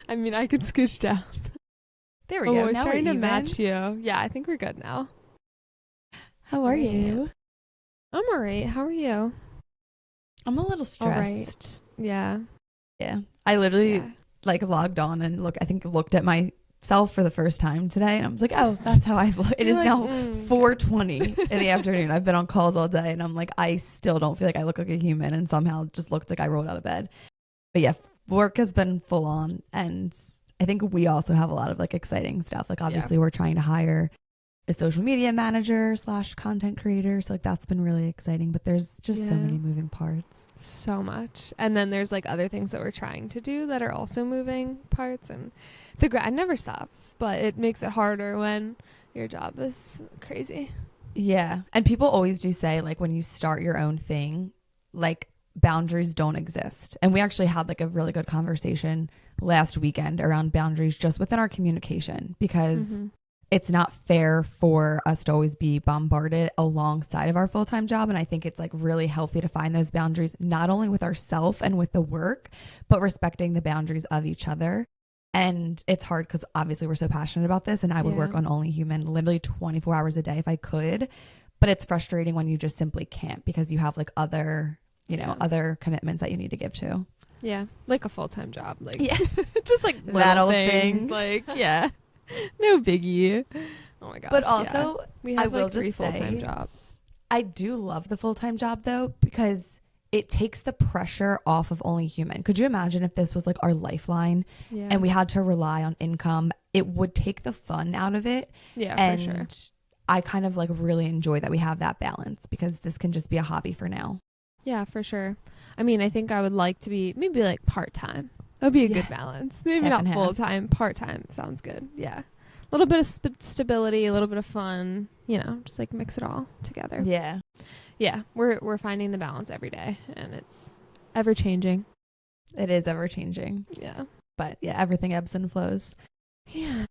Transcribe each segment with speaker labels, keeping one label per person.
Speaker 1: I mean, I could scooch down.
Speaker 2: There we go.
Speaker 1: I was
Speaker 2: Now
Speaker 1: trying
Speaker 2: we're
Speaker 1: to
Speaker 2: even.
Speaker 1: match you. Yeah, I think we're good now.
Speaker 2: How are
Speaker 1: Alright.
Speaker 2: you?
Speaker 1: I'm all right. How are you?
Speaker 2: I'm a little
Speaker 1: All
Speaker 2: stressed.
Speaker 1: right. Yeah.
Speaker 2: Yeah. I literally
Speaker 1: Yeah.
Speaker 2: logged on and looked at myself for the first time today, and I was like, oh, that's how I look. It
Speaker 1: You're
Speaker 2: is
Speaker 1: like,
Speaker 2: now
Speaker 1: okay.
Speaker 2: 4:20 in the afternoon. I've been on calls all day, and I'm like, I still don't feel like I look like a human, and somehow it just looked like I rolled out of bed. But yeah, work has been full on, and I think we also have a lot of exciting stuff. Obviously we're trying to hire a social media manager / content creator. So that's been really exciting, but there's just so many moving parts.
Speaker 1: So much. And then there's other things that we're trying to do that are also moving parts, and the grind never stops, but it makes it harder when your job is crazy.
Speaker 2: Yeah. And people always do say when you start your own thing, boundaries don't exist. And we actually had a really good conversation last weekend around boundaries just within our communication, because it's not fair for us to always be bombarded alongside of our full-time job. And I think it's really healthy to find those boundaries, not only with ourselves and with the work, but respecting the boundaries of each other. And it's hard because obviously we're so passionate about this, and I would work on Only Human literally 24 hours a day if I could. But it's frustrating when you just simply can't, because you have other other commitments that you need to give to.
Speaker 1: Yeah, like a full-time job,
Speaker 2: just that old
Speaker 1: thing. No biggie. Oh my gosh.
Speaker 2: But also,
Speaker 1: we have
Speaker 2: I will
Speaker 1: three
Speaker 2: just say,
Speaker 1: full-time jobs.
Speaker 2: I do love the full-time job though, because it takes the pressure off of Only Human. Could you imagine if this was our lifeline and we had to rely on income? It would take the fun out of it.
Speaker 1: Yeah,
Speaker 2: and
Speaker 1: for sure.
Speaker 2: I kind of really enjoy that we have that balance, because this can just be a hobby for now.
Speaker 1: Yeah, for sure. I mean, I think I would like to be maybe part-time. That would be a good balance. Maybe
Speaker 2: Half
Speaker 1: not
Speaker 2: and half.
Speaker 1: full-time, part-time sounds good. Yeah. A little bit of stability, a little bit of fun, just mix it all together.
Speaker 2: Yeah.
Speaker 1: Yeah, we're finding the balance every day, and it's ever changing.
Speaker 2: It is ever changing.
Speaker 1: Yeah.
Speaker 2: But yeah, everything ebbs and flows.
Speaker 1: Yeah.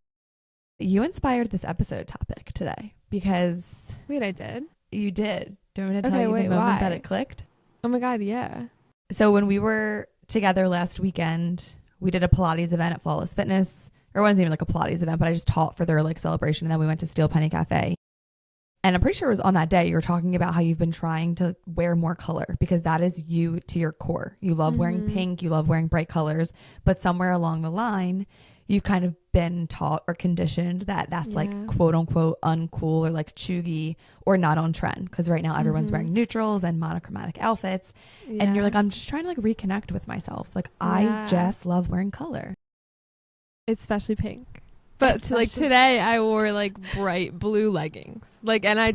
Speaker 2: You inspired this episode topic today because...
Speaker 1: Wait, I did?
Speaker 2: You did. Do you want me to tell you the moment that it clicked?
Speaker 1: Oh my God, yeah.
Speaker 2: So when we were together last weekend, we did a Pilates event at Flawless Fitness. Or it wasn't even a Pilates event, but I just taught for their celebration. And then we went to Steel Penny Cafe. And I'm pretty sure it was on that day you were talking about how you've been trying to wear more color, because that is you to your core. You love wearing pink. You love wearing bright colors. But somewhere along the line, you've kind of been taught or conditioned that that's quote unquote uncool or chuggy or not on trend, because right now everyone's wearing neutrals and monochromatic outfits. And you're I'm just trying to reconnect with myself. I just love wearing color,
Speaker 1: especially pink. But today I wore bright blue leggings, and I'm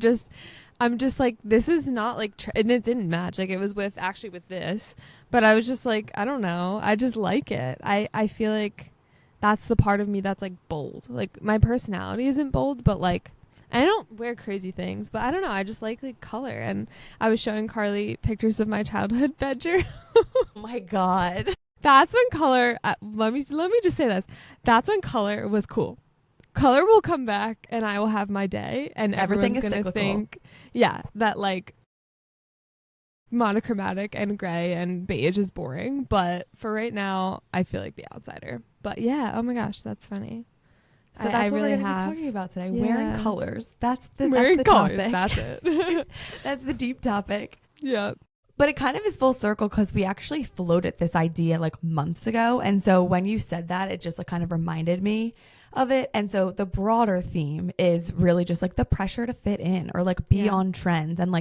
Speaker 1: just this is not and it didn't match. It was with this, but I was just I don't know, I just like it. I feel that's the part of me that's bold. My personality isn't bold, but I don't wear crazy things, but I don't know, I just like color. And I was showing Carly pictures of my childhood bedroom.
Speaker 2: Oh my God.
Speaker 1: That's when color, let me just say this. That's when color was cool. Color will come back and I will have my day, and
Speaker 2: everything is
Speaker 1: going to
Speaker 2: cyclical.
Speaker 1: think, that monochromatic and gray and beige is boring. But for right now, I feel like the outsider. But yeah, oh my gosh, that's funny.
Speaker 2: So that's what we're going to be talking about today.
Speaker 1: Yeah.
Speaker 2: Wearing colors. That's the
Speaker 1: colors,
Speaker 2: topic.
Speaker 1: That's it.
Speaker 2: That's the deep topic.
Speaker 1: Yeah.
Speaker 2: But it kind of is full circle, because we actually floated this idea months ago. And so when you said that, it just kind of reminded me of it. And so the broader theme is really just the pressure to fit in or be on trends, and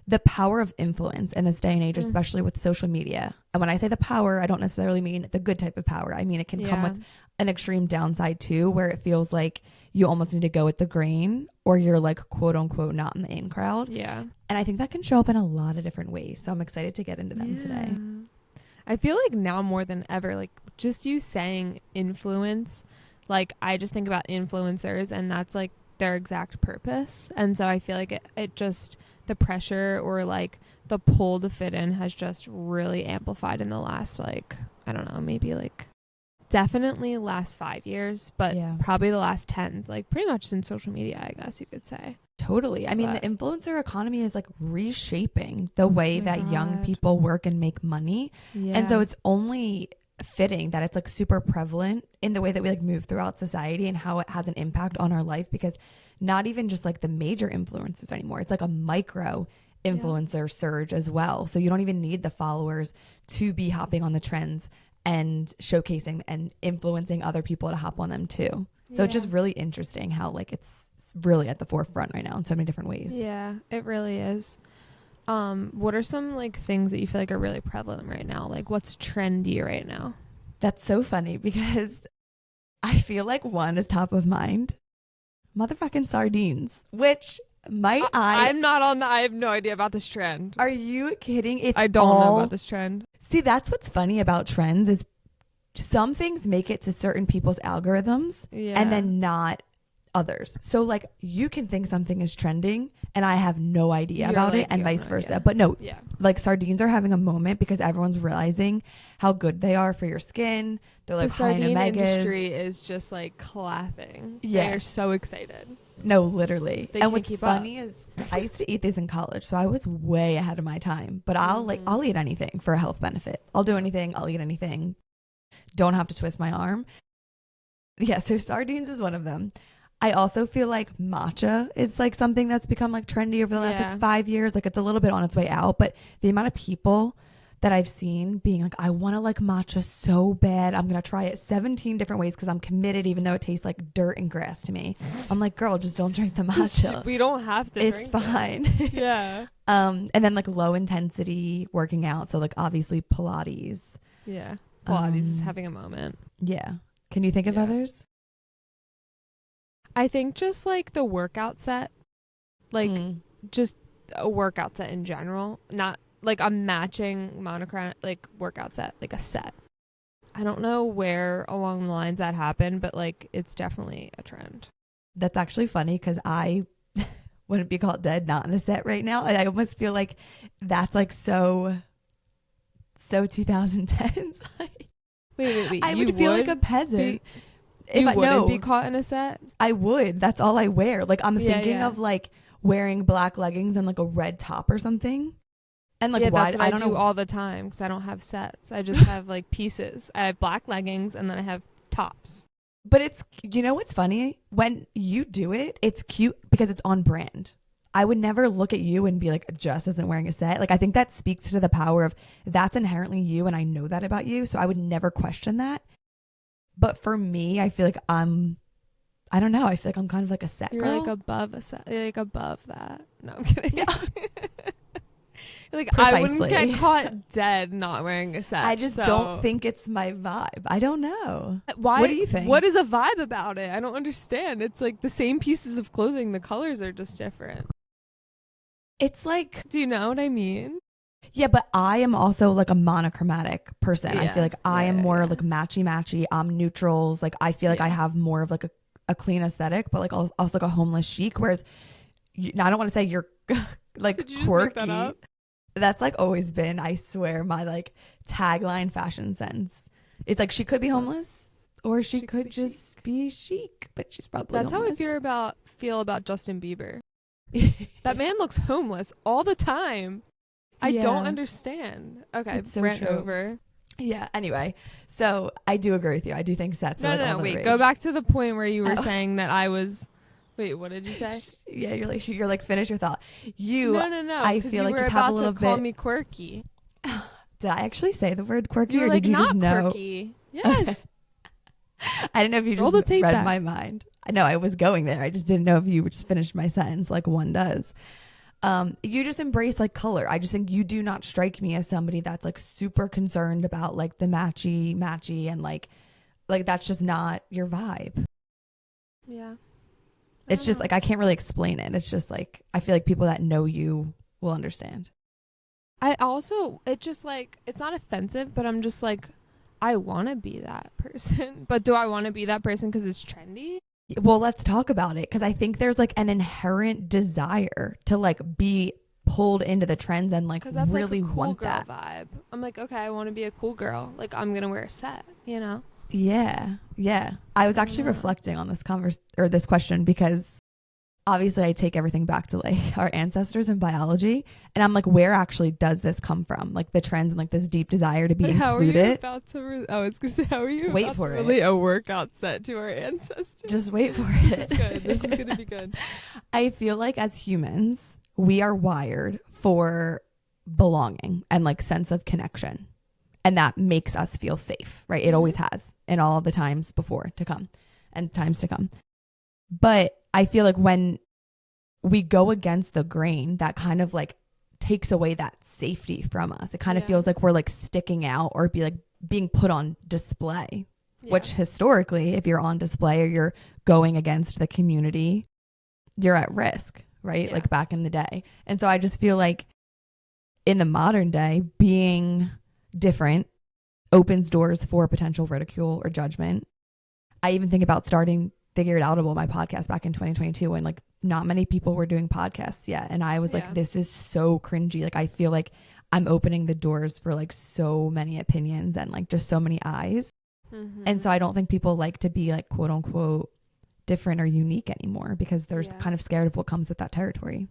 Speaker 2: the power of influence in this day and age, especially with social media. And when I say the power, I don't necessarily mean the good type of power. I mean, it can come with an extreme downside too, where it feels like you almost need to go with the grain, or you're quote unquote not in the in crowd.
Speaker 1: Yeah.
Speaker 2: And I think that can show up in a lot of different ways. So I'm excited to get into them today.
Speaker 1: I feel now more than ever, just you saying influence, I just think about influencers, and that's their exact purpose. And so I feel it just, the pressure or the pull to fit in has just really amplified in the last I don't know, maybe definitely last 5 years, but probably the last 10, pretty much since social media, I guess you could say.
Speaker 2: Totally. I mean, the influencer economy is reshaping the way that young people work and make money.
Speaker 1: Yeah.
Speaker 2: And so it's only fitting that it's like super prevalent in the way that we like move throughout society and how it has an impact on our life, because not even just like the major influencers anymore. It's like a micro influencer surge as well. So you don't even need the followers to be hopping on the trends and showcasing and influencing other people to hop on them too. So it's just really interesting how like it's really at the forefront right now in so many different ways.
Speaker 1: Yeah, it really is. What are some like things that you feel like are really prevalent right now? Like what's trendy right now?
Speaker 2: That's so funny because I feel like one is top of mind. Motherfucking sardines, which
Speaker 1: I'm not on the, I have no idea about this trend.
Speaker 2: Are you kidding?
Speaker 1: I don't know about this trend.
Speaker 2: See, that's what's funny about trends is some things make it to certain people's algorithms and then not others. So like you can think something is trending and I have no idea about it and vice versa. But no, like sardines are having a moment because everyone's realizing how good they are for your skin. They're like high in omegas. The sardine industry
Speaker 1: is just like clapping. Yeah. They're so excited.
Speaker 2: No, literally.
Speaker 1: And
Speaker 2: what's funny is I used to eat these in college, so I was way ahead of my time. But I'll eat anything for a health benefit. I'll do anything. I'll eat anything. Don't have to twist my arm. Yeah, so sardines is one of them. I also feel like matcha is like something that's become like trendy over the last like 5 years. Like it's a little bit on its way out, but the amount of people that I've seen being like, I want to like matcha so bad. I'm going to try it 17 different ways because I'm committed, even though it tastes like dirt and grass to me. I'm like, girl, just don't drink the matcha.
Speaker 1: We don't have to.
Speaker 2: It's fine.
Speaker 1: Yeah.
Speaker 2: And then like low intensity working out. So like obviously Pilates.
Speaker 1: Yeah. Pilates is having a moment.
Speaker 2: Yeah. Can you think of others?
Speaker 1: I think just like the workout set, like just a workout set in general, not like a matching monochromatic like workout set, like a set. I don't know where along the lines that happened, but like it's definitely a trend.
Speaker 2: That's actually funny because I wouldn't be called dead not in a set right now. I almost feel like that's like so 2010s.
Speaker 1: Wait.
Speaker 2: I would feel like a peasant.
Speaker 1: You wouldn't be caught in a set?
Speaker 2: I would. That's all I wear. Like I'm thinking of like wearing black leggings and like a red top or something. And like why
Speaker 1: that's what I don't do all the time because I don't have sets. I just have like pieces. I have black leggings and then I have tops.
Speaker 2: But it's, you know what's funny? When you do it, it's cute because it's on brand. I would never look at you and be like, Jess isn't wearing a set. Like I think that speaks to the power of that's inherently you and I know that about you. So I would never question that. But for me, I feel like I don't know. I feel like I'm kind of like a set girl.
Speaker 1: You're like above a set. You're like above that. No, I'm kidding.
Speaker 2: Yeah.
Speaker 1: Like precisely. I wouldn't get caught dead not wearing a set.
Speaker 2: I just don't think it's my vibe. I don't know.
Speaker 1: Why?
Speaker 2: What do you think?
Speaker 1: What is a vibe about it? I don't understand. It's like the same pieces of clothing. The colors are just different.
Speaker 2: It's like,
Speaker 1: do you know what I mean?
Speaker 2: Yeah, but I am also like a monochromatic person. Yeah. I feel like I am more like matchy. I'm neutrals. Like I feel like I have more of like a clean aesthetic, but like also like a homeless chic. Whereas I don't want to say you're like
Speaker 1: Did you
Speaker 2: quirky.
Speaker 1: Just make that up?
Speaker 2: That's like always been, I swear, my like tagline fashion sense. It's like she could be homeless or she could just be chic, but she's probably
Speaker 1: That's
Speaker 2: homeless.
Speaker 1: how I feel about Justin Bieber. That man looks homeless all the time. I don't understand. Okay,
Speaker 2: so
Speaker 1: rant
Speaker 2: true.
Speaker 1: Over.
Speaker 2: Yeah, anyway. So I do agree with you. I do think sets are like all the
Speaker 1: wait.
Speaker 2: rage.
Speaker 1: Go back to the point where you were saying that I was... Wait, what did you say?
Speaker 2: Yeah, you're like, finish your thought. No. I feel like just have a little bit...
Speaker 1: call me quirky.
Speaker 2: Did I actually say the word quirky
Speaker 1: you were
Speaker 2: or
Speaker 1: like,
Speaker 2: did you
Speaker 1: not
Speaker 2: just know?
Speaker 1: Quirky. Yes.
Speaker 2: I didn't know if you just read my mind. I know I was going there. I just didn't know if you just finished my sentence like one does. You just embrace like color. I just think you do not strike me as somebody that's like super concerned about like the matchy and like that's just not your vibe.
Speaker 1: Yeah.
Speaker 2: It's just like I can't really explain it. It's just like I feel like people that know you will understand.
Speaker 1: It just like it's not offensive, but I'm just like I want to be that person. But do I want to be that person because it's trendy?
Speaker 2: Well, let's talk about it because I think there's like an inherent desire to like be pulled into the trends and like
Speaker 1: that's
Speaker 2: really
Speaker 1: like a cool
Speaker 2: want
Speaker 1: girl
Speaker 2: that
Speaker 1: vibe. I'm like, okay, I want to be a cool girl. Like I'm gonna wear a set, you know?
Speaker 2: Yeah. I was actually reflecting on this this question because obviously I take everything back to like our ancestors in biology, and I'm like, where actually does this come from? Like the trends and like this deep desire to be
Speaker 1: How are you
Speaker 2: included.
Speaker 1: about to? I was gonna say, how are you
Speaker 2: Wait
Speaker 1: about
Speaker 2: for
Speaker 1: to
Speaker 2: it.
Speaker 1: relate a workout set to our ancestors?
Speaker 2: Just wait for
Speaker 1: This
Speaker 2: it.
Speaker 1: is good. This is gonna be good.
Speaker 2: I feel like as humans, we are wired for belonging and like sense of connection. And that makes us feel safe, right? It always has in all the times before to come and times to come. But I feel like when we go against the grain, that kind of like takes away that safety from us. It kind of feels like we're like sticking out or be like being put on display, which historically, if you're on display or you're going against the community, you're at risk, right? Like back in the day. And so I just feel like in the modern day, being different opens doors for potential ridicule or judgment. I even think about starting Figure It Outable, my podcast, back in 2022 when like not many people were doing podcasts yet. And I was like, this is so cringy. Like I feel like I'm opening the doors for like so many opinions and like just so many eyes. And so I don't think people like to be like quote unquote different or unique anymore because they're kind of scared of what comes with that territory.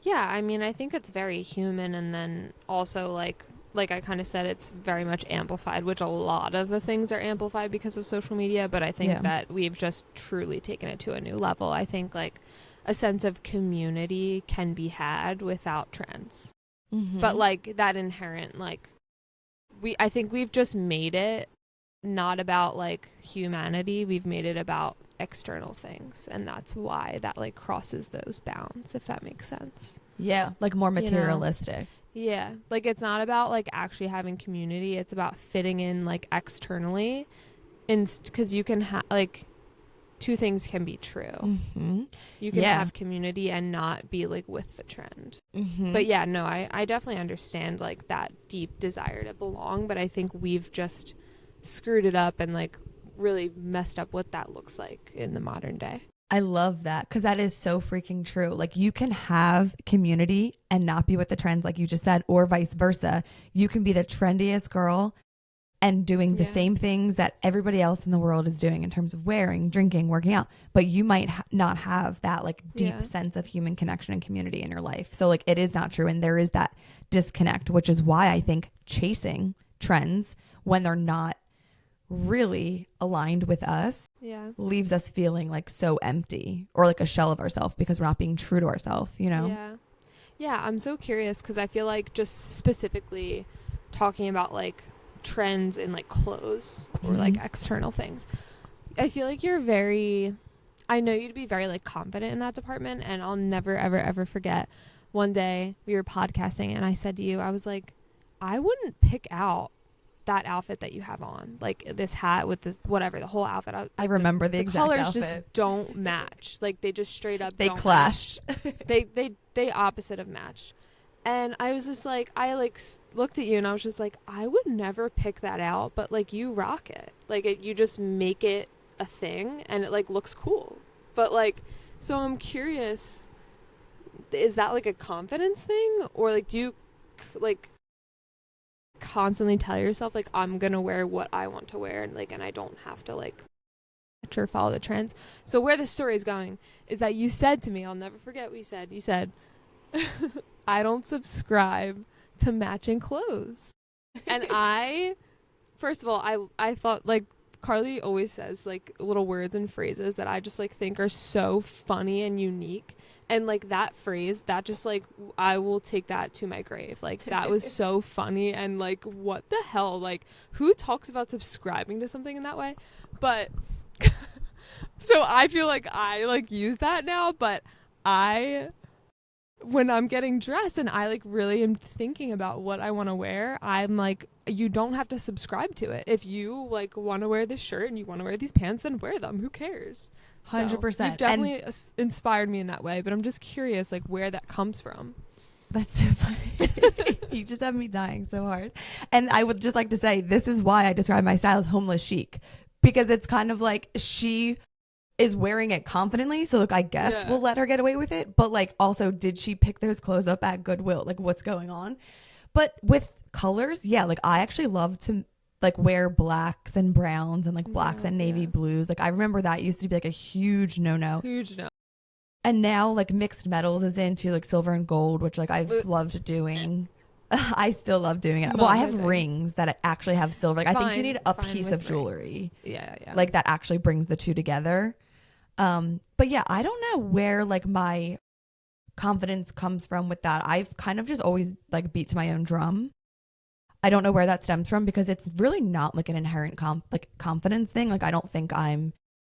Speaker 1: Yeah, I mean, I think it's very human, and then also like I kind of said, it's very much amplified, which a lot of the things are amplified because of social media, but I think that we've just truly taken it to a new level. I think like a sense of community can be had without trends. But like that inherent like I think we've just made it not about like humanity, we've made it about external things, and that's why that like crosses those bounds, if that makes sense.
Speaker 2: Like more materialistic.
Speaker 1: Like it's not about like actually having community, it's about fitting in like externally, and because you can have like two things can be true. You can have community and not be like with the trend. But I definitely understand like that deep desire to belong, but I think we've just screwed it up and like really messed up what that looks like in the modern day.
Speaker 2: I love that because that is so freaking true. Like you can have community and not be with the trends like you just said, or vice versa. You can be the trendiest girl and doing the same things that everybody else in the world is doing in terms of wearing, drinking, working out, but you might not have that like deep sense of human connection and community in your life. So like it is not true, and there is that disconnect, which is why I think chasing trends when they're not really aligned with us leaves us feeling like so empty or like a shell of ourselves because we're not being true to ourselves, you know?
Speaker 1: I'm so curious because I feel like just specifically talking about like trends in like clothes or like external things, I feel like I know you'd be very like confident in that department, and I'll never ever ever forget one day we were podcasting and I said to you, I was like, I wouldn't pick out that outfit that you have on, like this hat with this whatever, the whole outfit.
Speaker 2: I remember the exact
Speaker 1: colors
Speaker 2: outfit.
Speaker 1: just don't match. Like they just straight up
Speaker 2: they clashed.
Speaker 1: they opposite of matched. And I was just like, I like looked at you and I was just like, I would never pick that out, but like you rock it. Like you just make it a thing and it like looks cool. But like, so I'm curious, is that like a confidence thing, or like do you like constantly tell yourself like I'm gonna wear what I want to wear, and like, and I don't have to like or follow the trends? So where the story is going is that you said to me, I'll never forget what you said I don't subscribe to matching clothes. And I first of all, I thought like Carly always says like little words and phrases that I just like think are so funny and unique. And like that phrase, that just like, I will take that to my grave. Like that was so funny. And like, what the hell? Like who talks about subscribing to something in that way? But so I feel like I like use that now, but when I'm getting dressed and I like really am thinking about what I want to wear, I'm like, you don't have to subscribe to it. If you like want to wear this shirt and you want to wear these pants, then wear them. Who cares?
Speaker 2: 100%.
Speaker 1: So you've definitely inspired me in that way, but I'm just curious like where that comes from.
Speaker 2: That's so funny. You just have me dying so hard. And I would just like to say, this is why I describe my style as homeless chic, because it's kind of like she is wearing it confidently. So look, I guess we'll let her get away with it. But like, also, did she pick those clothes up at Goodwill? Like what's going on? But with colors, like I actually love to like wear blacks and browns and like blacks
Speaker 1: Yes,
Speaker 2: and navy
Speaker 1: yeah.
Speaker 2: blues. Like I remember that used to be like a huge no.
Speaker 1: Huge no.
Speaker 2: And now like mixed metals is into like silver and gold, which like I've loved doing. I still love doing it. Well, I have rings that actually have silver. Like I think you need a piece of jewelry.
Speaker 1: Yeah.
Speaker 2: Like that actually brings the two together. But yeah, I don't know where like my confidence comes from with that. I've kind of just always like beat to my own drum. I don't know where that stems from because it's really not like an inherent confidence thing. Like I don't think I'm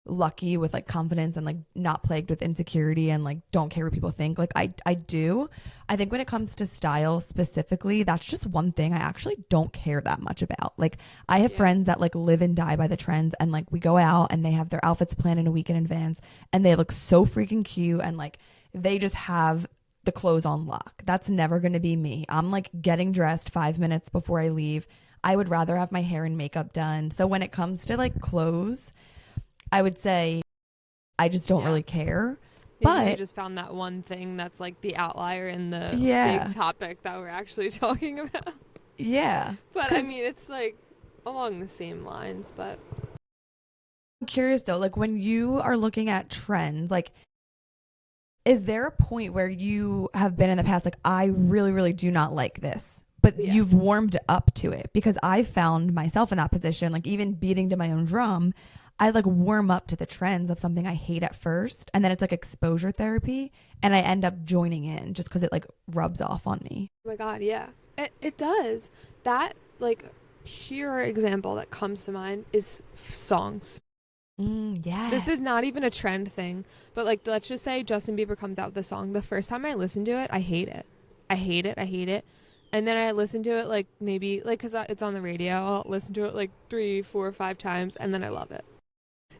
Speaker 2: lucky with like confidence and like not plagued with insecurity and like don't care what people think. Like I do. I think when it comes to style specifically, that's just one thing I actually don't care that much about. Like I have friends that like live and die by the trends, and like we go out and they have their outfits planned in a week in advance and they look so freaking cute, and like they just have the clothes on lock. That's never going to be me. I'm like getting dressed 5 minutes before I leave. I would rather have my hair and makeup done. So when it comes to like clothes, I would say I just don't really care. But
Speaker 1: I just found that one thing that's like the outlier in the big topic that we're actually talking about.
Speaker 2: Yeah.
Speaker 1: But I mean, it's like along the same lines, but
Speaker 2: I'm curious though, like when you are looking at trends, like is there a point where you have been in the past like I really, really do not like this, but you've warmed up to it? Because I found myself in that position, like even beating to my own drum, I like warm up to the trends of something I hate at first, and then it's like exposure therapy, and I end up joining in just because it like rubs off on me.
Speaker 1: Oh my God, yeah. It does. That like pure example that comes to mind is songs.
Speaker 2: Yeah.
Speaker 1: This is not even a trend thing, but like let's just say Justin Bieber comes out with a song. The first time I listen to it, I hate it. I hate it. And then I listen to it like maybe like because it's on the radio. I'll listen to it like 3, 4, 5 times, and then I love it.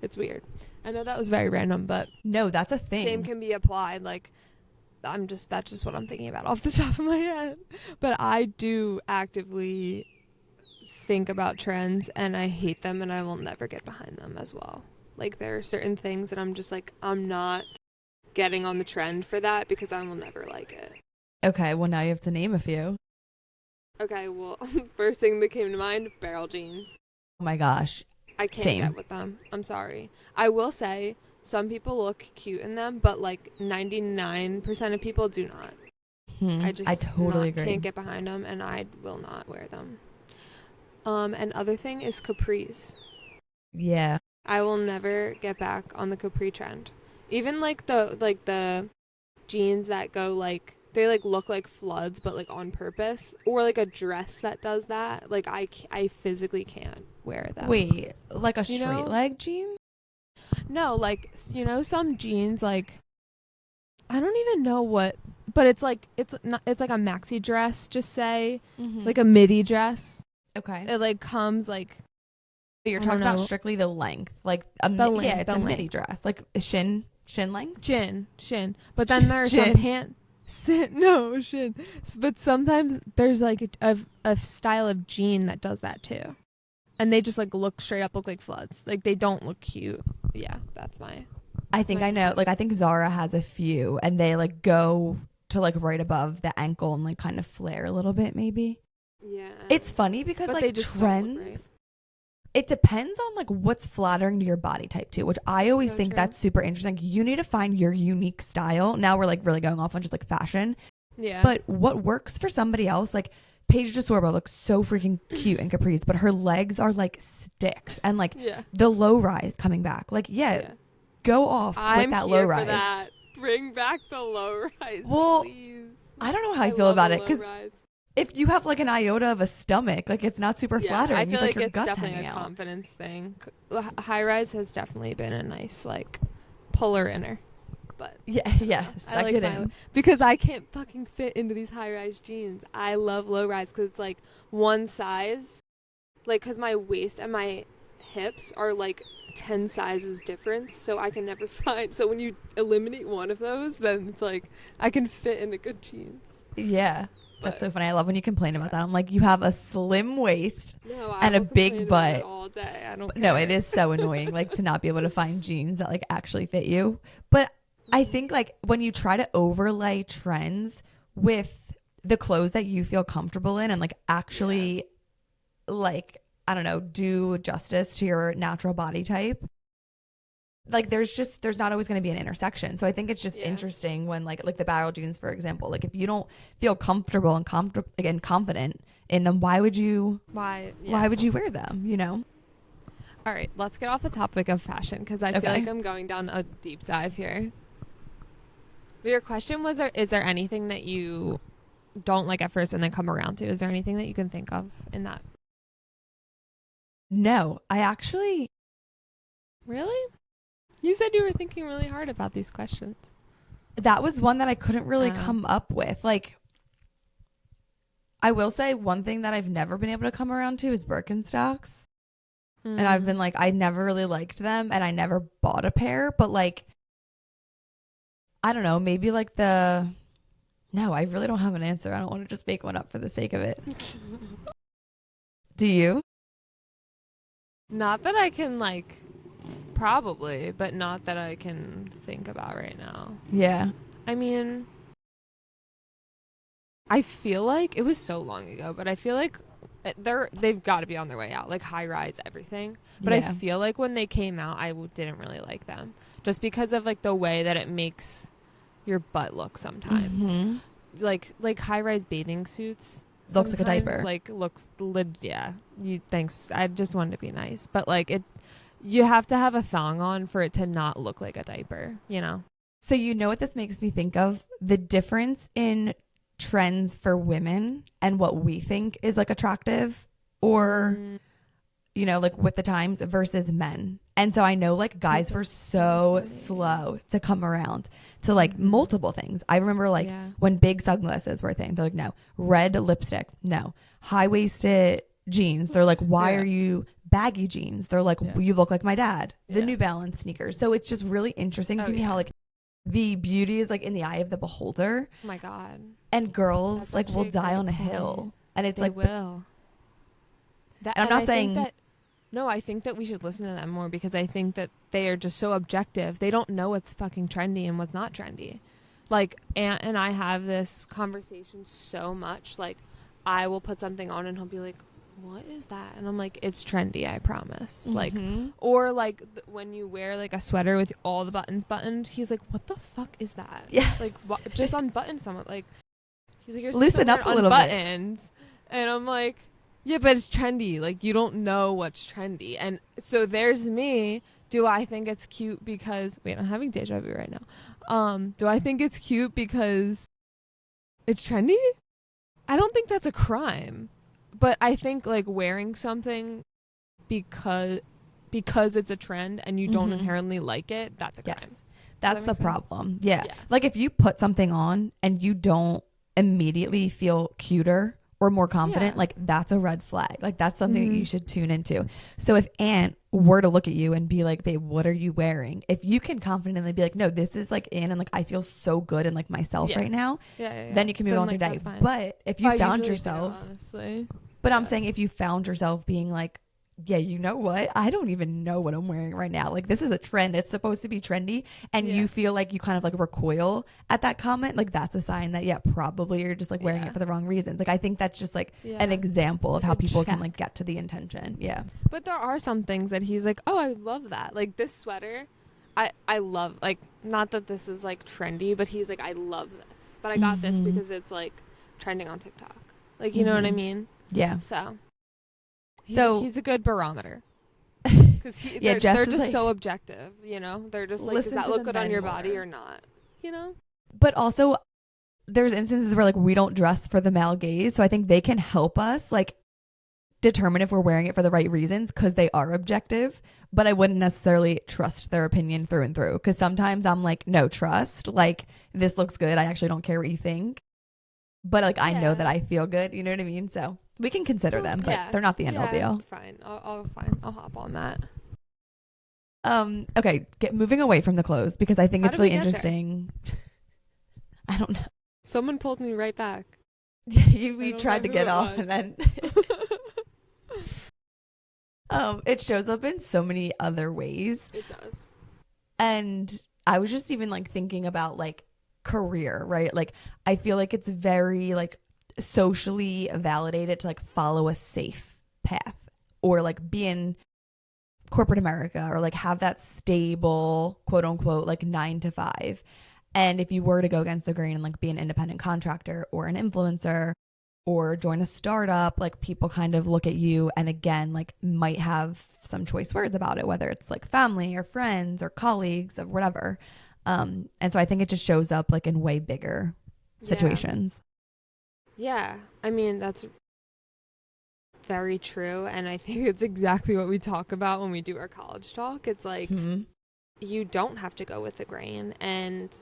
Speaker 1: It's weird. I know that was very random, but
Speaker 2: no, that's a thing.
Speaker 1: Same can be applied. Like that's just what I'm thinking about off the top of my head. But I do actively think about trends, and I hate them, and I will never get behind them as well. Like there are certain things that I'm just like I'm not getting on the trend for that because I will never like it.
Speaker 2: Okay, well now you have to name a few.
Speaker 1: Okay, well first thing that came to mind, barrel jeans.
Speaker 2: Oh my gosh.
Speaker 1: I can't get with them. I'm sorry. I will say some people look cute in them, but like 99% of people do not. I totally agree. Can't get behind them, and I will not wear them. Another thing is capris.
Speaker 2: Yeah.
Speaker 1: I will never get back on the capri trend. Even like the jeans that go like they like look like floods but like on purpose, or like a dress that does that. Like I physically can't wear them.
Speaker 2: Wait, like a straight leg jean?
Speaker 1: No, like some jeans like I don't even know what, but it's like it's like a maxi dress, just say like a midi dress.
Speaker 2: Okay.
Speaker 1: It like comes like
Speaker 2: you're talking about strictly the length, like a midi dress, like a shin length.
Speaker 1: Shin. But then there's some pants. Shin. But sometimes there's like a style of jean that does that too, and they just like look like floods. Like they don't look cute. Yeah, that's my.
Speaker 2: I think I know. Like I think Zara has a few, and they like go to like right above the ankle and like kind of flare a little bit, maybe.
Speaker 1: Yeah.
Speaker 2: It's funny because like trends. It depends on like what's flattering to your body type too, which I always think that's super interesting. You need to find your unique style. Now we're like really going off on just like fashion.
Speaker 1: Yeah.
Speaker 2: But what works for somebody else, like Paige DeSorbo looks so freaking cute in capris, but her legs are like sticks, and like the low rise coming back. Like go off with that low rise. For that.
Speaker 1: Bring back the low rise, please.
Speaker 2: I don't know how I feel about it because if you have like an iota of a stomach, like it's not super flattering.
Speaker 1: I feel like
Speaker 2: your
Speaker 1: it's
Speaker 2: guts
Speaker 1: definitely
Speaker 2: hanging
Speaker 1: a
Speaker 2: out.
Speaker 1: confidence thing. High rise has definitely been a nice like puller inner, but
Speaker 2: I like it
Speaker 1: because I can't fucking fit into these high rise jeans. I love low rise because it's like one size, like because my waist and my hips are like 10 sizes difference, so I can never find. So when you eliminate one of those, then it's like I can fit into good jeans.
Speaker 2: Yeah. That's so funny. I love when you complain about that. I'm like, you have a slim waist and a big butt.
Speaker 1: All day. I don't care.
Speaker 2: No, it is so annoying, like to not be able to find jeans that like actually fit you. But I think like when you try to overlay trends with the clothes that you feel comfortable in and like actually like I don't know, do justice to your natural body type. Like there's not always going to be an intersection. So I think it's just interesting when like the barrel jeans, for example, like if you don't feel comfortable and confident in them, why would you wear them, you know?
Speaker 1: All right, let's get off the topic of fashion because I feel like I'm going down a deep dive here. Your question was, is there anything that you don't like at first and then come around to? Is there anything that you can think of in that?
Speaker 2: No, I actually...
Speaker 1: Really? You said you were thinking really hard about these questions.
Speaker 2: That was one that I couldn't really come up with. Like, I will say one thing that I've never been able to come around to is Birkenstocks. And I've been like, I never really liked them and I never bought a pair. But like, I don't know, maybe like no, I really don't have an answer. I don't want to just make one up for the sake of it. Do you?
Speaker 1: Not that I can like, probably, but not that I can think about right now.
Speaker 2: Yeah.
Speaker 1: I mean, I feel like it was so long ago, but I feel like they've got to be on their way out, like high rise everything. But I feel like when they came out, I didn't really like them just because of like the way that it makes your butt look sometimes. Mm-hmm. Like high rise bathing suits
Speaker 2: looks like a diaper.
Speaker 1: Like thanks. I just wanted to be nice, but like you have to have a thong on for it to not look like a diaper, you know?
Speaker 2: So you know what this makes me think of? The difference in trends for women and what we think is like attractive or you know, like with the times versus men. And so I know like guys were so slow to come around to like multiple things. I remember like when big sunglasses were a thing, they're like, no. Red lipstick, no. High-waisted jeans, they're like, why are you baggy jeans? They're like, you look like my dad. The New Balance sneakers. So it's just really interesting to me how like the beauty is like in the eye of the beholder.
Speaker 1: Oh my God.
Speaker 2: And girls like will die on a hill. And it's like,
Speaker 1: will.
Speaker 2: And I'm not saying
Speaker 1: no, I think that we should listen to them more because I think that they are just so objective. They don't know what's fucking trendy and what's not trendy. Like, Aunt and I have this conversation so much. Like, I will put something on and he'll be like, what is that? And I'm like, it's trendy, I promise. Mm-hmm. Like, or like when you wear like a sweater with all the buttons buttoned, he's like, what the fuck is that?
Speaker 2: Yeah.
Speaker 1: Like, just unbutton someone. Like, he's like, you're
Speaker 2: loosen up a little
Speaker 1: bit. And I'm like, yeah, but it's trendy. Like, you don't know what's trendy. And so there's me. Do I think it's cute because... Wait, I'm having deja vu right now. Do I think it's cute because it's trendy? I don't think that's a crime. But I think, like, wearing something because it's a trend and you don't inherently like it, that's a crime.
Speaker 2: Yes. That's the problem. Yeah. Like, if you put something on and you don't immediately feel cuter or more confident, like that's a red flag. Like that's something that you should tune into. So if Aunt were to look at you and be like, babe, what are you wearing? If you can confidently be like, no, this is like in and like I feel so good in like myself right now, then you can move on with your day. But if you found yourself,
Speaker 1: honestly.
Speaker 2: But I'm saying if you found yourself being like, yeah, you know what? I don't even know what I'm wearing right now. Like this is a trend. It's supposed to be trendy. And you feel like you kind of like recoil at that comment. Like that's a sign that, probably you're just like wearing it for the wrong reasons. Like I think that's just like an example of how people can like get to the intention. Yeah.
Speaker 1: But there are some things that he's like, oh, I love that. Like this sweater, I love, like, not that this is like trendy, but he's like, I love this. But I got this because it's like trending on TikTok. Like, you know what I mean?
Speaker 2: Yeah.
Speaker 1: So he's a good barometer because they're just
Speaker 2: like,
Speaker 1: so objective, you know. They're just like, does that look good on your body or not? You know.
Speaker 2: But also, there's instances where like we don't dress for the male gaze, so I think they can help us like determine if we're wearing it for the right reasons because they are objective. But I wouldn't necessarily trust their opinion through and through because sometimes I'm like, no, trust. Like this looks good. I actually don't care what you think. But like I know that I feel good. You know what I mean? So. We can consider them, but they're not the end all be all.
Speaker 1: Fine. I'll hop on that.
Speaker 2: Okay. Moving away from the clothes because I think it's really interesting. I don't know.
Speaker 1: Someone pulled me right back.
Speaker 2: we tried to get off and then it shows up in so many other ways.
Speaker 1: It does.
Speaker 2: And I was just even like thinking about like career, right? Like I feel like it's very like socially validated to like follow a safe path or like be in corporate America or like have that stable, quote unquote, like 9 to 5. And if you were to go against the grain and like be an independent contractor or an influencer or join a startup, like people kind of look at you and again, like might have some choice words about it, whether it's like family or friends or colleagues or whatever. And so I think it just shows up like in way bigger situations.
Speaker 1: Yeah. I mean, that's very true. And I think it's exactly what we talk about when we do our college talk. It's like, you don't have to go with the grain, and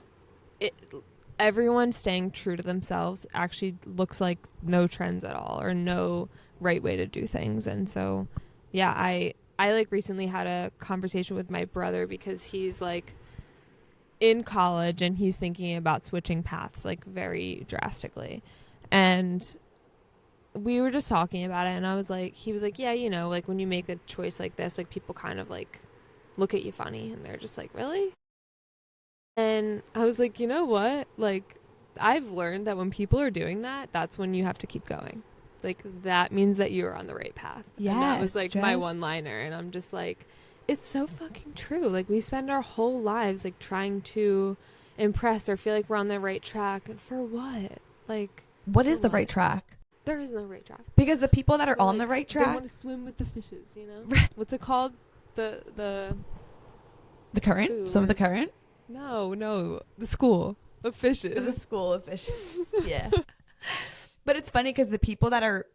Speaker 1: everyone staying true to themselves actually looks like no trends at all or no right way to do things. And so, yeah, I like recently had a conversation with my brother because he's like in college and he's thinking about switching paths like very drastically. And we were just talking about it, and he was like, yeah, you know, like when you make a choice like this, like people kind of like look at you funny and they're just like, really? And I was like, you know what? Like, I've learned that when people are doing that, that's when you have to keep going. Like, that means that you're on the right path.
Speaker 2: Yeah.
Speaker 1: And that was like my one-liner. And I'm just like, it's so fucking true. Like, we spend our whole lives like trying to impress or feel like we're on the right track. And for what? Like,
Speaker 2: what is the right track?
Speaker 1: There is no right track.
Speaker 2: Because the people that are on the right track,
Speaker 1: they want to swim with the fishes, you know? What's it called? The
Speaker 2: current?
Speaker 1: Ooh,
Speaker 2: Some of the current?
Speaker 1: No, the school of fishes.
Speaker 2: The school of fishes. Yeah. But it's funny because the people that are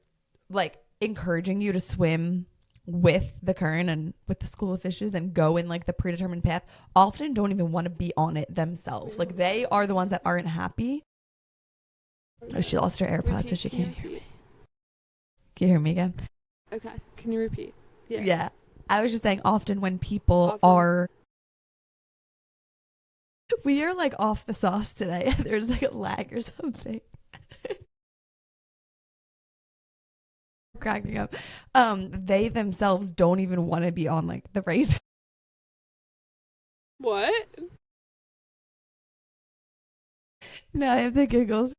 Speaker 2: like encouraging you to swim with the current and with the school of fishes and go in like the predetermined path often don't even want to be on it themselves. Like they are the ones that aren't happy. Oh, she lost her AirPods, so she can't hear me. Can you hear me again?
Speaker 1: Okay. Can you repeat?
Speaker 2: Yeah. I was just saying often when people are... We are like off the sauce today. There's like a lag or something. Cracking up. They themselves don't even want to be on like the right.
Speaker 1: What?
Speaker 2: No, I have the giggles.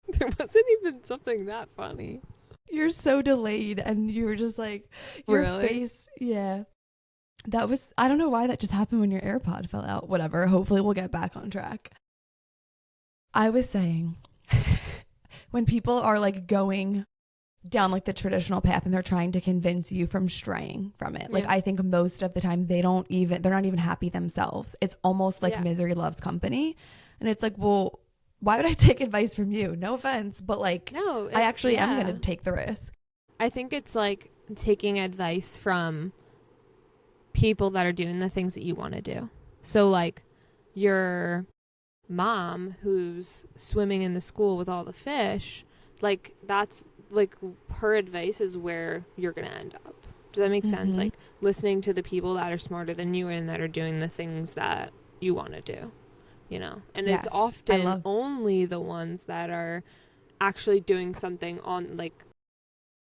Speaker 1: There wasn't even something that funny.
Speaker 2: You're so delayed and you were just like your face. Yeah. That was, I don't know why that just happened when your AirPod fell out. Whatever. Hopefully we'll get back on track. I was saying, when people are like going down like the traditional path and they're trying to convince you from straying from it. Like I think most of the time they're not even happy themselves. It's almost like misery loves company. And it's like, well, why would I take advice from you? No offense, but like, no, I actually am going to take the risk.
Speaker 1: I think it's like taking advice from people that are doing the things that you want to do. So like your mom who's swimming in the school with all the fish, like that's like her advice is where you're going to end up. Does that make sense? Like listening to the people that are smarter than you and that are doing the things that you want to do, you know? And it's often only the ones that are actually doing something on like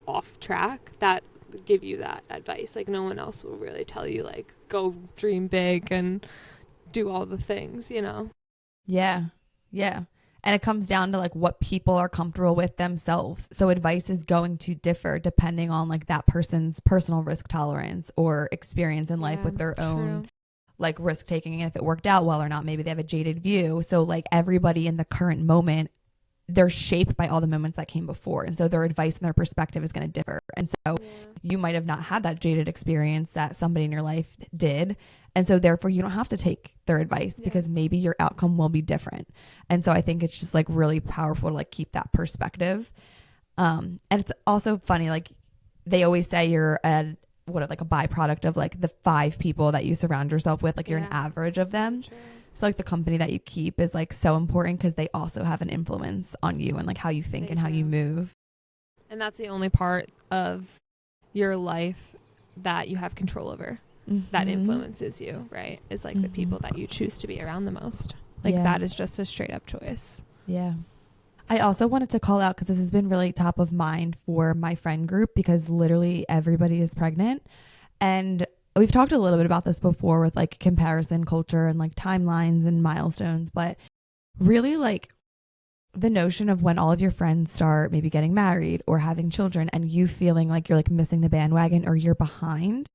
Speaker 1: off track that give you that advice. Like no one else will really tell you like go dream big and do all the things, you know?
Speaker 2: Yeah. And it comes down to like what people are comfortable with themselves. So advice is going to differ depending on like that person's personal risk tolerance or experience in life with their own like risk taking, and if it worked out well or not. Maybe they have a jaded view. So like everybody in the current moment, they're shaped by all the moments that came before. And so their advice and their perspective is going to differ. And so you might have not had that jaded experience that somebody in your life did. And so therefore you don't have to take their advice because maybe your outcome will be different. And so I think it's just like really powerful to like keep that perspective. And it's also funny, like they always say you're like a byproduct of like the 5 people that you surround yourself with, like you're an average of them. So like the company that you keep is like so important because they also have an influence on you and like how you think and how you move.
Speaker 1: And that's the only part of your life that you have control over that influences you, right? Is like the people that you choose to be around the most. Like that is just a straight up choice.
Speaker 2: Yeah. I also wanted to call out because this has been really top of mind for my friend group because literally everybody is pregnant. And we've talked a little bit about this before with like comparison culture and like timelines and milestones, but really like the notion of when all of your friends start maybe getting married or having children and you feeling like you're like missing the bandwagon or you're behind.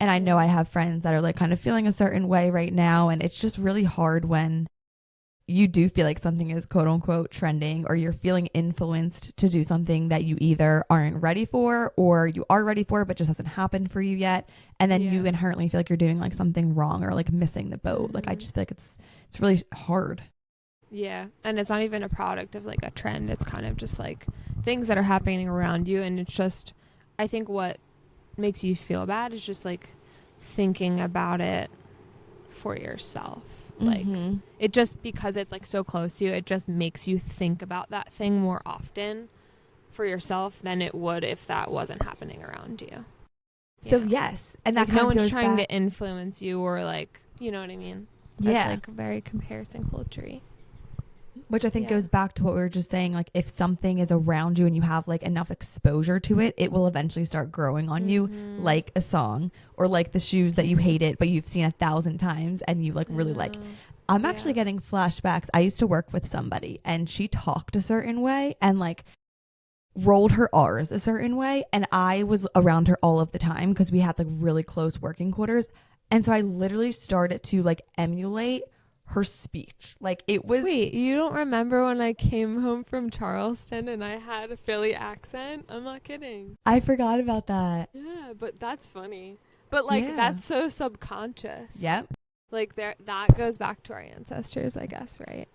Speaker 2: And I know I have friends that are like kind of feeling a certain way right now. And it's just really hard when you do feel like something is quote unquote trending or you're feeling influenced to do something that you either aren't ready for or you are ready for but just hasn't happened for you yet. And then you inherently feel like you're doing like something wrong or like missing the boat. Like I just feel like it's really hard.
Speaker 1: Yeah. And it's not even a product of like a trend. It's kind of just like things that are happening around you. And it's just, I think what makes you feel bad is just like thinking about it for yourself. Like it just, because it's like so close to you, it just makes you think about that thing more often for yourself than it would if that wasn't happening around you.
Speaker 2: So yes. And that
Speaker 1: like
Speaker 2: kind
Speaker 1: no
Speaker 2: of
Speaker 1: one's
Speaker 2: goes
Speaker 1: trying
Speaker 2: back.
Speaker 1: to influence you or like, you know what I mean?
Speaker 2: Yeah.
Speaker 1: That's like very comparison culture-y.
Speaker 2: Which I think goes back to what we were just saying. Like if something is around you and you have like enough exposure to it, it will eventually start growing on you, like a song or like the shoes that you hated, but you've seen 1,000 times and you like really like. I'm actually getting flashbacks. I used to work with somebody and she talked a certain way and like rolled her R's a certain way. And I was around her all of the time because we had like really close working quarters. And so I literally started to like emulate her speech. Like it was.
Speaker 1: Wait, you don't remember when I came home from Charleston and I had a Philly accent? I'm not kidding.
Speaker 2: I forgot about that.
Speaker 1: Yeah, but that's funny. But like that's so subconscious.
Speaker 2: Yep.
Speaker 1: Like that goes back to our ancestors, I guess, right?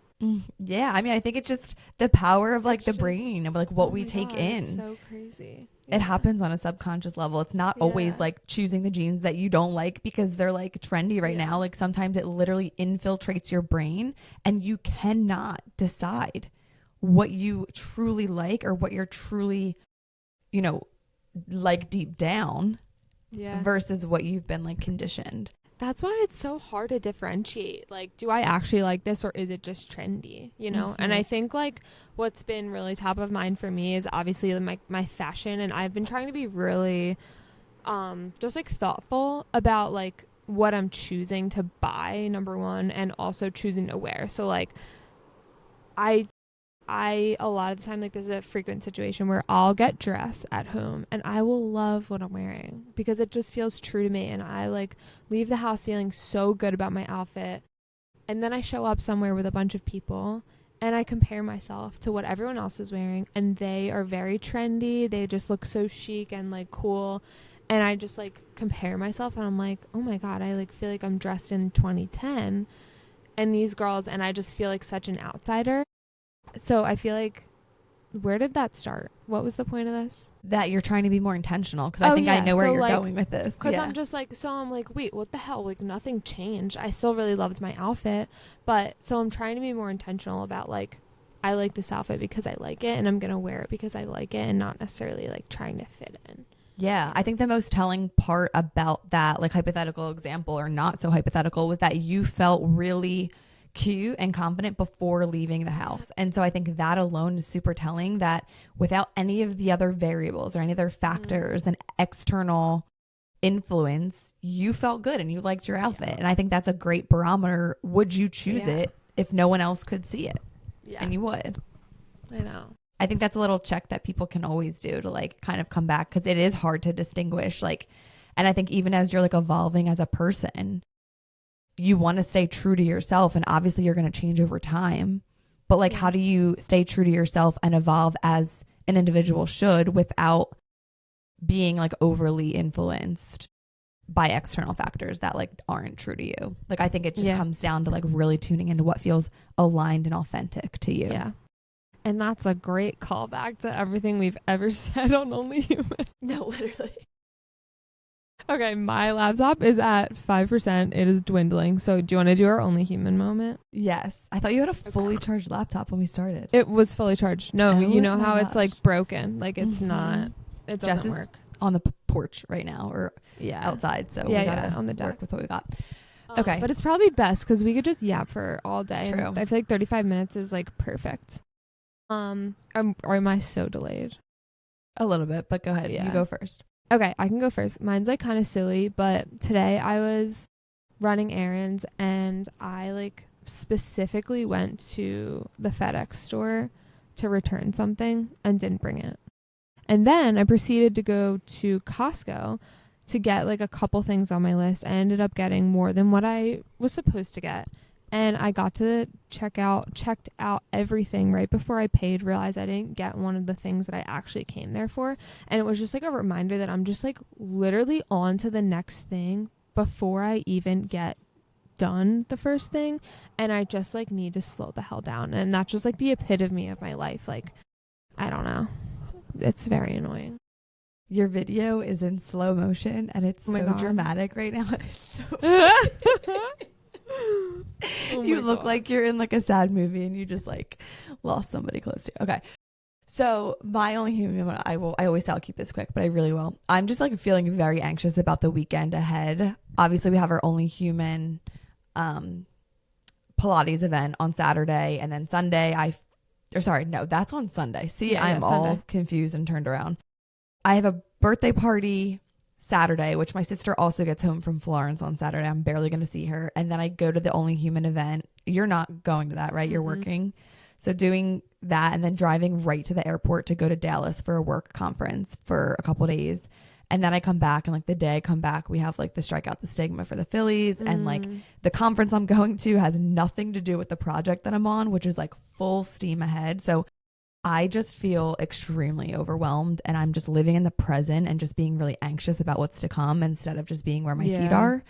Speaker 2: Yeah, I mean, I think it's just the power of like
Speaker 1: It's
Speaker 2: the
Speaker 1: just,
Speaker 2: brain of like what
Speaker 1: oh
Speaker 2: we
Speaker 1: my
Speaker 2: take
Speaker 1: God,
Speaker 2: in.
Speaker 1: It's so crazy.
Speaker 2: It happens on a subconscious level. It's not always like choosing the jeans that you don't like because they're like trendy right now. Like sometimes it literally infiltrates your brain and you cannot decide what you truly like or what you're truly, you know, like deep down versus what you've been like conditioned.
Speaker 1: That's why it's so hard to differentiate. Like, do I actually like this or is it just trendy? You know? And I think like what's been really top of mind for me is obviously my fashion. And I've been trying to be really just like thoughtful about like what I'm choosing to buy, number one, and also choosing to wear. So like I a lot of the time, like this is a frequent situation where I'll get dressed at home and I will love what I'm wearing because it just feels true to me. And I like leave the house feeling so good about my outfit. And then I show up somewhere with a bunch of people and I compare myself to what everyone else is wearing. And they are very trendy. They just look so chic and like cool. And I just like compare myself and I'm like, oh my God, I like feel like I'm dressed in 2010 and these girls, and I just feel like such an outsider. So I feel like, where did that start? What was the point of this?
Speaker 2: That you're trying to be more intentional because I think I know where you're going with this.
Speaker 1: Because I'm just like, so I'm like, wait, what the hell? Like nothing changed. I still really loved my outfit. But so I'm trying to be more intentional about like, I like this outfit because I like it and I'm going to wear it because I like it and not necessarily like trying to fit in.
Speaker 2: Yeah, I think the most telling part about that, like hypothetical example or not so hypothetical, was that you felt really cute and confident before leaving the house. And so I think that alone is super telling that without any of the other variables or any other factors and external influence, you felt good and you liked your outfit. And I think that's a great barometer. Would you choose it if no one else could see it? Yeah. And you would.
Speaker 1: I know.
Speaker 2: I think that's a little check that people can always do to like kind of come back because it is hard to distinguish. Like, and I think even as you're like evolving as a person, you want to stay true to yourself, and obviously you're going to change over time. But like, how do you stay true to yourself and evolve as an individual should without being like overly influenced by external factors that like aren't true to you? Like, I think it just comes down to like really tuning into what feels aligned and authentic to you.
Speaker 1: Yeah. And that's a great callback to everything we've ever said on Only Human.
Speaker 2: No, literally.
Speaker 1: Okay, my laptop is at 5%. It is dwindling. So do you want to do our Only Human moment?
Speaker 2: Yes. I thought you had a fully charged laptop when we started.
Speaker 1: It was fully charged. No,
Speaker 2: Oh,
Speaker 1: you know how
Speaker 2: my
Speaker 1: it's like
Speaker 2: gosh.
Speaker 1: broken. Like it's not, it
Speaker 2: Jess
Speaker 1: doesn't
Speaker 2: is
Speaker 1: work.
Speaker 2: on the porch right now or outside. So we gotta
Speaker 1: on the deck
Speaker 2: work with what we got. Okay.
Speaker 1: But it's probably best because we could just yap for all day.
Speaker 2: True.
Speaker 1: And I feel like 35 minutes is like perfect. Or am I so delayed?
Speaker 2: A little bit, but go ahead.
Speaker 1: Yeah.
Speaker 2: You go first.
Speaker 1: Okay, I can go first. Mine's like kind of silly, but today I was running errands and I like specifically went to the FedEx store to return something and didn't bring it. And then I proceeded to go to Costco to get like a couple things on my list. I ended up getting more than what I was supposed to get. And I got to checked out everything right before I paid, realized I didn't get one of the things that I actually came there for. And it was just like a reminder that I'm just like literally on to the next thing before I even get done the first thing. And I just like need to slow the hell down. And that's just like the epitome of my life. Like, I don't know. It's very annoying.
Speaker 2: Your video is in slow motion and it's so dramatic right now. It's so you look like you're in like a sad movie and you just like lost somebody close to you. Okay. So my only human, I always say I'll keep this quick, but I really will. I'm just like feeling very anxious about the weekend ahead. Obviously we have our Only Human Pilates event on Saturday, and then Sunday that's on Sunday. See, yeah, I'm all Sunday. Confused and turned around. I have a birthday party Saturday, which my sister also gets home from Florence on Saturday. I'm barely going to see her. And then I go to the Only Human event. You're not going to that, right? You're working. So doing that and then driving right to the airport to go to Dallas for a work conference for a couple of days. And then I come back, and like the day I come back, we have like the Strike Out the Stigma for the Phillies. And like the conference I'm going to has nothing to do with the project that I'm on, which is like full steam ahead. So I just feel extremely overwhelmed, and I'm just living in the present and just being really anxious about what's to come instead of just being where my feet are.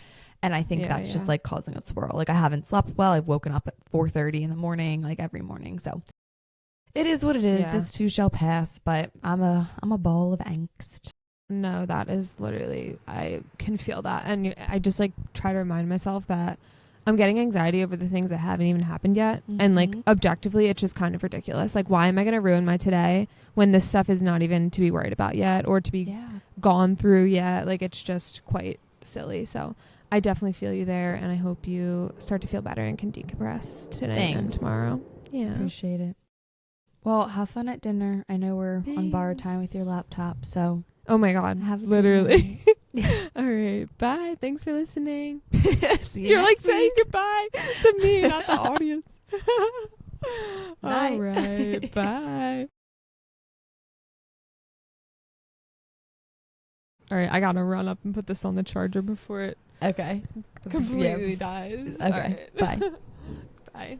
Speaker 2: And I think that's just like causing a swirl. Like I haven't slept well. I've woken up at 4:30 in the morning, like every morning. So it is what it is. Yeah. This too shall pass, but I'm a ball of angst.
Speaker 1: No, that is literally, I can feel that. And I just like try to remind myself that I'm getting anxiety over the things that haven't even happened yet. And like objectively, it's just kind of ridiculous. Like, why am I going to ruin my today when this stuff is not even to be worried about yet or to be gone through yet? Like, it's just quite silly. So I definitely feel you there. And I hope you start to feel better and can decompress today and tomorrow. Yeah.
Speaker 2: Appreciate it. Well, have fun at dinner. I know we're on borrowed time with your laptop. So.
Speaker 1: Oh my God. Literally. All right. Bye. Thanks for listening. You're like saying goodbye to me, not the audience. All right. Bye. All right. I got to run up and put this on the charger before it
Speaker 2: completely
Speaker 1: dies.
Speaker 2: Okay. Bye.
Speaker 1: Bye.